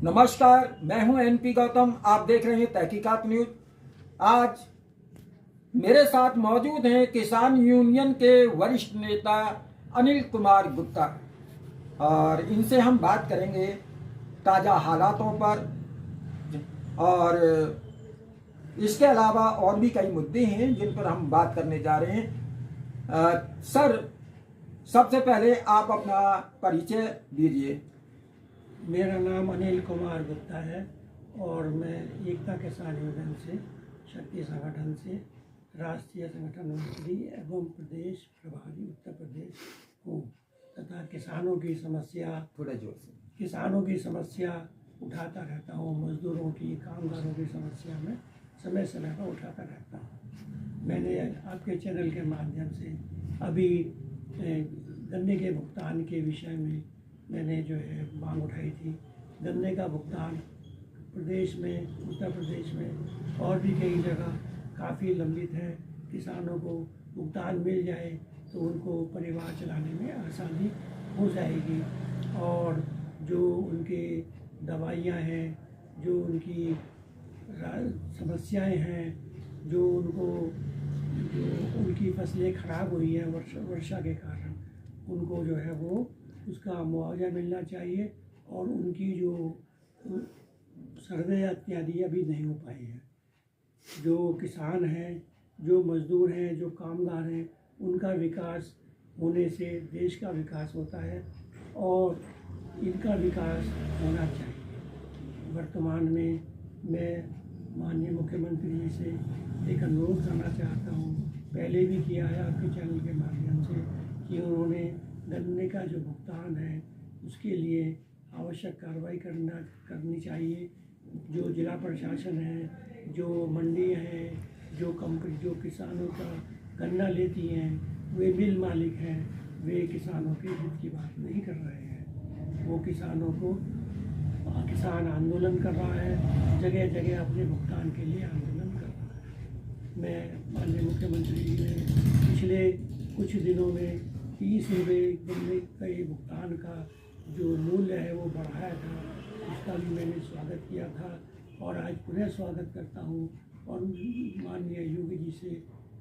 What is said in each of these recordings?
नमस्कार, मैं हूं एनपी गौतम। आप देख रहे हैं तहकीकात न्यूज। आज मेरे साथ मौजूद हैं किसान यूनियन के वरिष्ठ नेता अनिल कुमार गुप्ता और इनसे हम बात करेंगे ताज़ा हालातों पर और इसके अलावा और भी कई मुद्दे हैं जिन पर हम बात करने जा रहे हैं। सर, सबसे पहले आप अपना परिचय दीजिए। मेरा नाम अनिल कुमार गुप्ता है और मैं एकता किसान यूनियन से शक्ति संगठन से राष्ट्रीय संगठन मंत्री एवं प्रदेश प्रभारी उत्तर प्रदेश हूँ तथा किसानों की समस्या उठाता रहता हूँ। मजदूरों की, कामगारों की समस्या में समय समय पर उठाता रहता हूँ। मैंने आपके चैनल के माध्यम से अभी गन्ने के भुगतान के विषय में मैंने जो है मांग उठाई थी। गन्ने का भुगतान प्रदेश में, उत्तर प्रदेश में और भी कई जगह काफ़ी लंबित है। किसानों को भुगतान मिल जाए तो उनको परिवार चलाने में आसानी हो जाएगी और जो उनके दवाइयाँ हैं, जो उनकी समस्याएं हैं, जो उनकी फसलें खराब हुई हैं वर्षा के कारण, उनको जो है वो उसका मुआवजा मिलना चाहिए और उनकी जो सर्वे इत्यादि अभी नहीं हो पाई है। जो किसान हैं, जो मजदूर हैं, जो कामगार हैं, उनका विकास होने से देश का विकास होता है और इनका विकास होना चाहिए। वर्तमान में मैं माननीय मुख्यमंत्री जी से एक अनुरोध करना चाहता हूँ, पहले भी किया है आपके चैनल के माध्यम से, कि उन्होंने गन्ने का जो भुगतान है उसके लिए आवश्यक कार्रवाई करनी चाहिए। जो जिला प्रशासन है, जो मंडी है, जो कंपनी जो किसानों का गन्ना लेती हैं, वे मिल मालिक हैं, वे किसानों के हित की बात नहीं कर रहे हैं। वो किसान आंदोलन कर रहा है, जगह जगह अपने भुगतान के लिए आंदोलन कर रहा है। मैं माननीय मुख्यमंत्री जी ने पिछले कुछ दिनों में 30 रुपये गन्ने का ये भुगतान का जो मूल्य है वो बढ़ाया था, उसका भी मैंने स्वागत किया था और आज पुनः स्वागत करता हूँ। और माननीय योगी जी से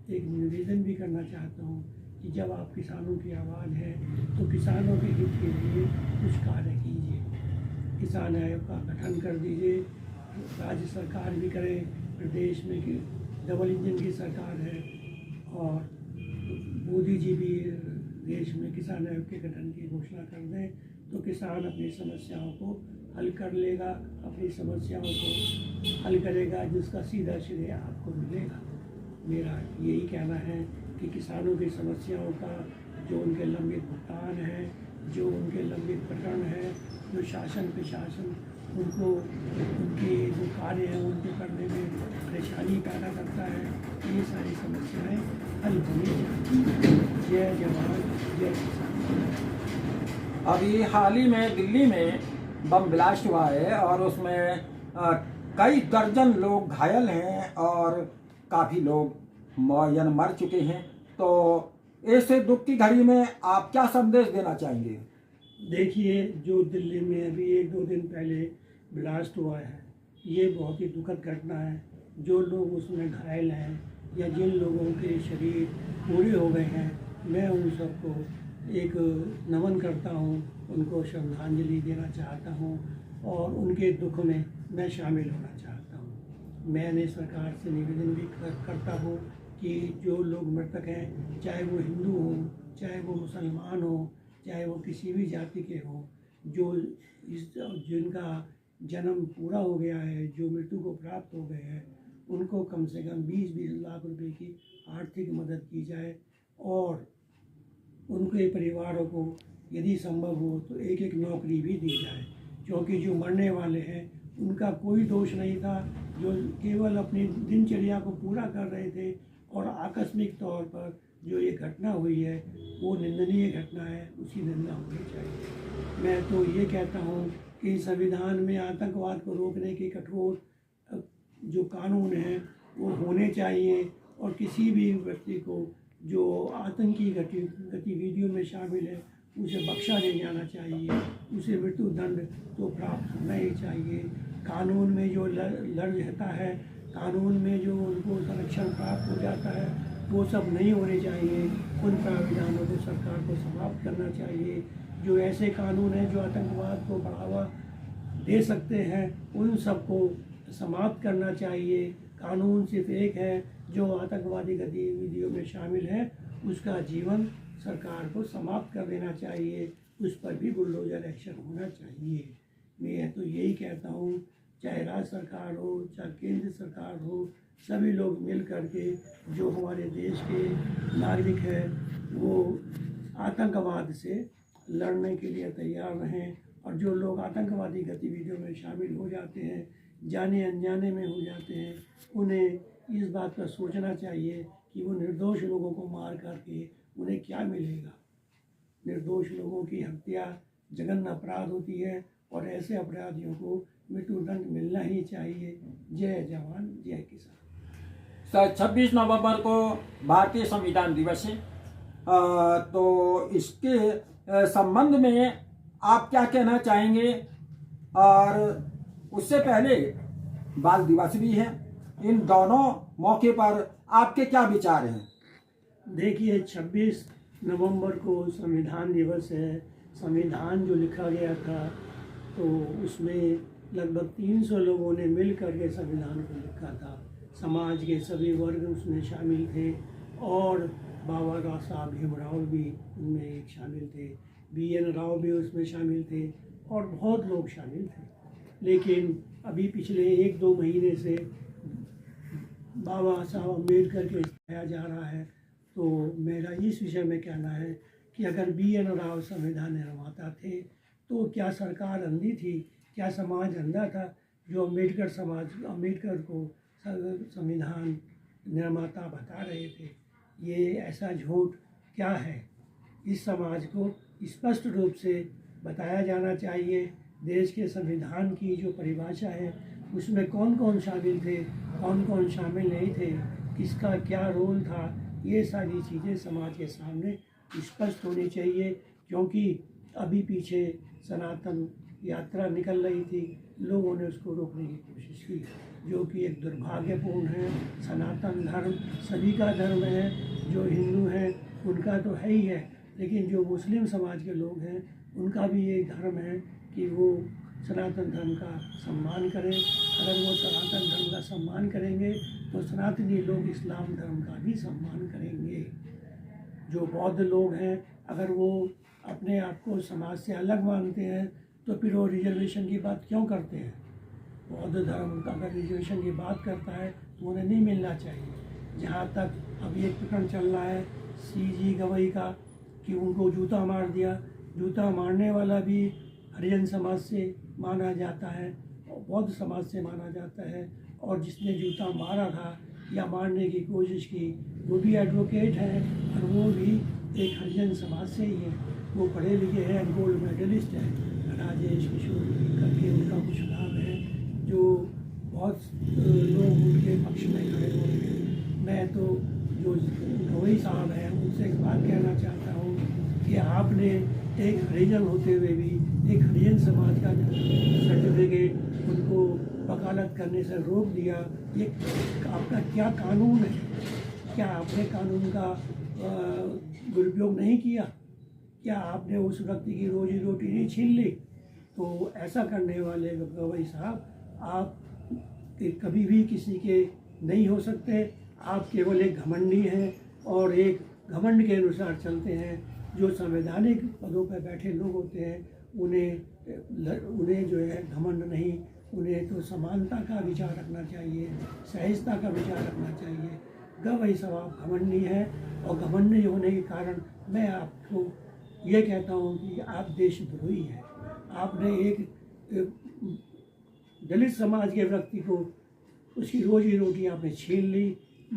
एक निवेदन भी करना चाहता हूँ कि जब आप किसानों की आवाज़ है तो किसानों के हित के लिए कुछ कार्य कीजिए। किसान आयोग का गठन कर दीजिए, राज्य सरकार भी करे, प्रदेश में डबल इंजन की सरकार है और मोदी जी भी देश में किसान आयोग के गठन की घोषणा कर दें तो किसान अपनी समस्याओं को हल कर लेगा, अपनी समस्याओं को हल करेगा, जिसका सीधा श्रेय आपको मिलेगा। मेरा यही कहना है कि किसानों की समस्याओं का, जो उनके लंबित भुगतान है, जो उनके लंबित प्रकरण है, जो शासन प्रशासन उनको उनके जो कार्य हैं उनको करने में परेशानी पैदा करता है, ये सारी समस्याएं हल होनी चाहिए। जय जवान जय किसान। अभी हाल ही में दिल्ली में बम ब्लास्ट हुआ है और उसमें कई दर्जन लोग घायल हैं और काफ़ी लोग मर चुके हैं। तो ऐसे दुख की घड़ी में आप क्या संदेश देना चाहेंगे? देखिए, जो दिल्ली में अभी 1-2 दिन पहले ब्लास्ट हुआ है, ये बहुत ही दुखद घटना है। जो लोग उसमें घायल हैं या जिन लोगों के शरीर पूरे हो गए हैं, मैं उन सबको एक नमन करता हूँ, उनको श्रद्धांजलि देना चाहता हूँ और उनके दुख में मैं शामिल होना चाहता हूँ। मैंने सरकार से निवेदन भी करता हूँ कि जो लोग मृतक हैं, चाहे वो हिंदू हों, चाहे वो मुसलमान हों, चाहे वो किसी भी जाति के हों, जिनका जन्म पूरा हो गया है, जो मृत्यु को प्राप्त हो गए हैं, उनको कम से कम 20-20 लाख रुपए की आर्थिक मदद की जाए और उनके परिवारों को यदि संभव हो तो एक नौकरी भी दी जाए, क्योंकि जो मरने वाले हैं उनका कोई दोष नहीं था, जो केवल अपनी दिनचर्या को पूरा कर रहे थे और आकस्मिक तौर पर जो ये घटना हुई है वो निंदनीय घटना है, उसकी निंदा होनी चाहिए। मैं तो ये कहता हूँ कि संविधान में आतंकवाद को रोकने के कठोर जो कानून हैं वो होने चाहिए और किसी भी व्यक्ति को जो आतंकी गतिविधियों में शामिल है उसे बख्शा नहीं जाना चाहिए, उसे मृत्यु दंड तो प्राप्त होना ही चाहिए। कानून में जो लड़ रहता है, कानून में जो उनको संरक्षण प्राप्त हो जाता है, वो सब नहीं होने चाहिए। उन प्राविधानों को सरकार को समाप्त करना चाहिए। जो ऐसे कानून हैं जो आतंकवाद को बढ़ावा दे सकते हैं, उन सबको समाप्त करना चाहिए। कानून सिर्फ एक है, जो आतंकवादी गतिविधियों में शामिल है उसका जीवन सरकार को समाप्त कर देना चाहिए, उस पर भी बुलडोजर एक्शन होना चाहिए। मैं तो यही कहता हूँ, चाहे राज्य सरकार हो चाहे केंद्र सरकार हो, सभी लोग मिल करके जो हमारे देश के नागरिक हैं वो आतंकवाद से लड़ने के लिए तैयार रहें। और जो लोग आतंकवादी गतिविधियों में शामिल हो जाते हैं, जाने अनजाने में हो जाते हैं, उन्हें इस बात का सोचना चाहिए कि वो निर्दोष लोगों को मार करके उन्हें क्या मिलेगा। निर्दोष लोगों की हत्या जघन्य अपराध होती है और ऐसे अपराधियों को मृत्युदंड मिलना ही चाहिए। जय जवान जय किसान। 26 नवंबर को भारतीय संविधान दिवस है, तो इसके संबंध में आप क्या कहना चाहेंगे? और उससे पहले बाल दिवस भी है, इन दोनों मौके पर आपके क्या विचार हैं? देखिए, 26 नवंबर को संविधान दिवस है। संविधान जो लिखा गया था तो उसमें लगभग 300 लोगों ने मिल कर के संविधान को लिखा था। समाज के सभी वर्ग उसमें शामिल थे और बाबा साहब भीमराव भी उनमें एक शामिल थे, BN राव भी उसमें शामिल थे और बहुत लोग शामिल थे। लेकिन अभी पिछले 1-2 महीने से बाबा साहब अम्बेडकर के लाया जा रहा है। तो मेरा इस विषय में कहना है कि अगर BN राव संविधान निर्माता थे तो क्या सरकार अंधी थी? क्या समाज अंधा था जो अम्बेडकर को संविधान निर्माता बता रहे थे? ये ऐसा झूठ क्या है? इस समाज को स्पष्ट रूप से बताया जाना चाहिए। देश के संविधान की जो परिभाषा है उसमें कौन कौन शामिल थे, कौन कौन शामिल नहीं थे, किसका क्या रोल था, ये सारी चीज़ें समाज के सामने स्पष्ट होनी चाहिए। क्योंकि अभी पीछे सनातन यात्रा निकल रही थी, लोगों ने उसको रोकने की कोशिश की, जो कि एक दुर्भाग्यपूर्ण है। सनातन धर्म सभी का धर्म है, जो हिंदू हैं उनका तो है ही है, लेकिन जो मुस्लिम समाज के लोग हैं उनका भी ये धर्म है कि वो सनातन धर्म का सम्मान करें। अगर वो सनातन धर्म का सम्मान करेंगे तो सनातनी लोग इस्लाम धर्म का भी सम्मान करेंगे। जो बौद्ध लोग हैं, अगर वो अपने आप को समाज से अलग मानते हैं तो फिर वो रिजर्वेशन की बात क्यों करते हैं? बौद्ध धर्म अगर रिजर्वेशन की बात करता है तो उन्हें नहीं मिलना चाहिए। जहाँ तक अभी एक प्रकरण चल रहा है CG गवई का कि उनको जूता मार दिया, जूता मारने वाला भी हरिजन समाज से माना जाता है और बौद्ध समाज से माना जाता है, और जिसने जूता मारा था या मारने की कोशिश की वो भी एडवोकेट है और वो भी एक हरिजन समाज से ही है। वो पढ़े लिखे हैं, गोल्ड मेडलिस्ट है, राजेश किशोर करके उनका कुछ नाम है, जो बहुत लोग उनके पक्ष में खड़े हुए हैं। मैं तो जो गवई साहब हैं उनसे एक बात कहना चाहता हूँ कि आपने एक हरिजन होते हुए भी एक हरिजन समाज का सर्टिफिकेट उनको वकालत करने से रोक दिया। ये आपका क्या कानून है? क्या आपने कानून का दुरुपयोग नहीं किया? क्या आपने उस व्यक्ति की रोजी रोटी नहीं छीन ली? तो ऐसा करने वाले गवई साहब, आप कभी भी किसी के नहीं हो सकते। आप केवल एक घमंडी हैं और एक घमंड के अनुसार चलते हैं। जो संवैधानिक पदों पर बैठे लोग होते हैं उन्हें जो है घमंड नहीं, उन्हें तो समानता का विचार रखना चाहिए, सहजता का विचार रखना चाहिए। गवई साहब घमंडी हैं और घमंडी होने के कारण मैं आपको ये कहता हूँ कि आप देशद्रोही हैं। आपने एक दलित समाज के व्यक्ति को उसकी रोजी रोटी आपने छीन ली।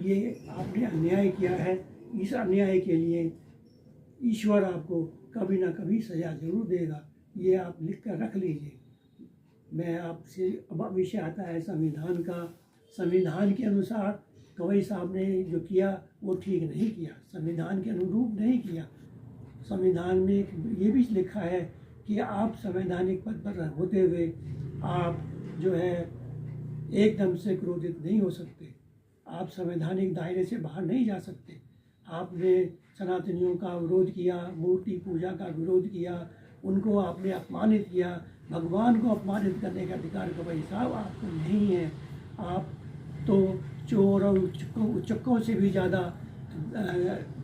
ये आपने अन्याय किया है। इस अन्याय के लिए ईश्वर आपको कभी ना कभी सजा जरूर देगा। ये आप लिख कर रख लीजिए। मैं आपसे अब विषय आता है संविधान का। संविधान के अनुसार गवई साहब ने जो किया वो ठीक नहीं किया, संविधान के अनुरूप नहीं किया। संविधान में ये भी लिखा है कि आप संवैधानिक पद पर होते हुए आप जो है एकदम से क्रोधित नहीं हो सकते, आप संवैधानिक दायरे से बाहर नहीं जा सकते। आपने सनातनियों का विरोध किया, मूर्ति पूजा का विरोध किया, उनको आपने अपमानित किया, भगवान को अपमानित करने का अधिकार का भाई साहब आपको नहीं है। आप तो चोर और उचक्कों से भी ज़्यादा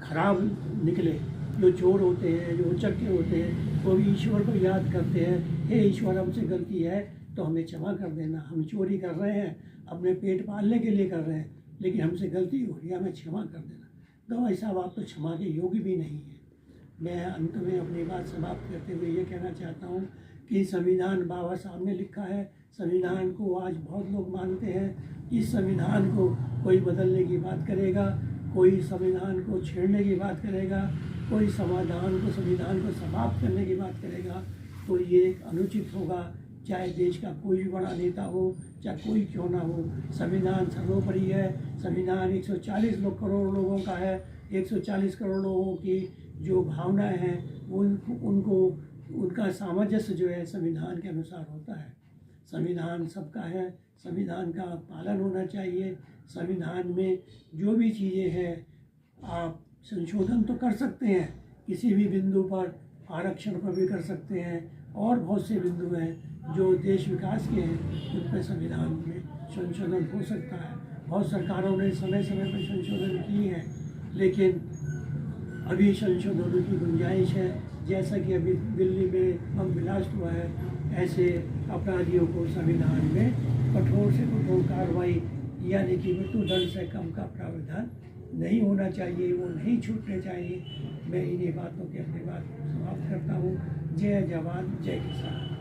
खराब निकले। जो चोर होते हैं, जो उचक्के होते हैं, वो भी ईश्वर को याद करते हैं, हे ईश्वर हमसे गलती है तो हमें क्षमा कर देना, हम चोरी कर रहे हैं, अपने पेट पालने के लिए कर रहे हैं, लेकिन हमसे गलती हो रही है, हमें क्षमा कर देना। तो भाई साहब आप तो क्षमा के योग्य भी नहीं है। मैं अंत में अपनी बात समाप्त करते हुए ये कहना चाहता हूँ कि संविधान बाबा साहब ने लिखा है, संविधान को आज बहुत लोग मानते हैं। इस संविधान को कोई बदलने की बात करेगा, कोई संविधान को छेड़ने की बात करेगा, कोई संविधान को समाप्त करने की बात करेगा, तो ये अनुचित होगा। चाहे देश का कोई भी बड़ा नेता हो, चाहे कोई क्यों ना हो, संविधान सर्वोपरि है। संविधान 140 करोड़ लोगों का है। 140 करोड़ लोगों की जो भावनाएं हैं उनको उनका सामंजस्य जो है संविधान के अनुसार होता है। संविधान सबका है, संविधान का पालन होना चाहिए। संविधान में जो भी चीज़ें हैं आप संशोधन तो कर सकते हैं, किसी भी बिंदु पर आरक्षण पर भी कर सकते हैं, और बहुत से बिंदु हैं जो देश विकास के हैं उन पर संविधान में संशोधन हो सकता है। बहुत सरकारों ने समय समय पर संशोधन किए हैं, लेकिन अभी संशोधनों की गुंजाइश है। जैसा कि अभी दिल्ली में बम ब्लास्ट हुआ है, ऐसे अपराधियों को संविधान में कठोर से कठोर कार्रवाई यानी कि मृत्युदंड से कम का प्रावधान नहीं होना चाहिए, वो नहीं छूटने चाहिए। मैं इन्हीं बातों की अपनी बात समाप्त करता हूँ। जय जवान जय किसान।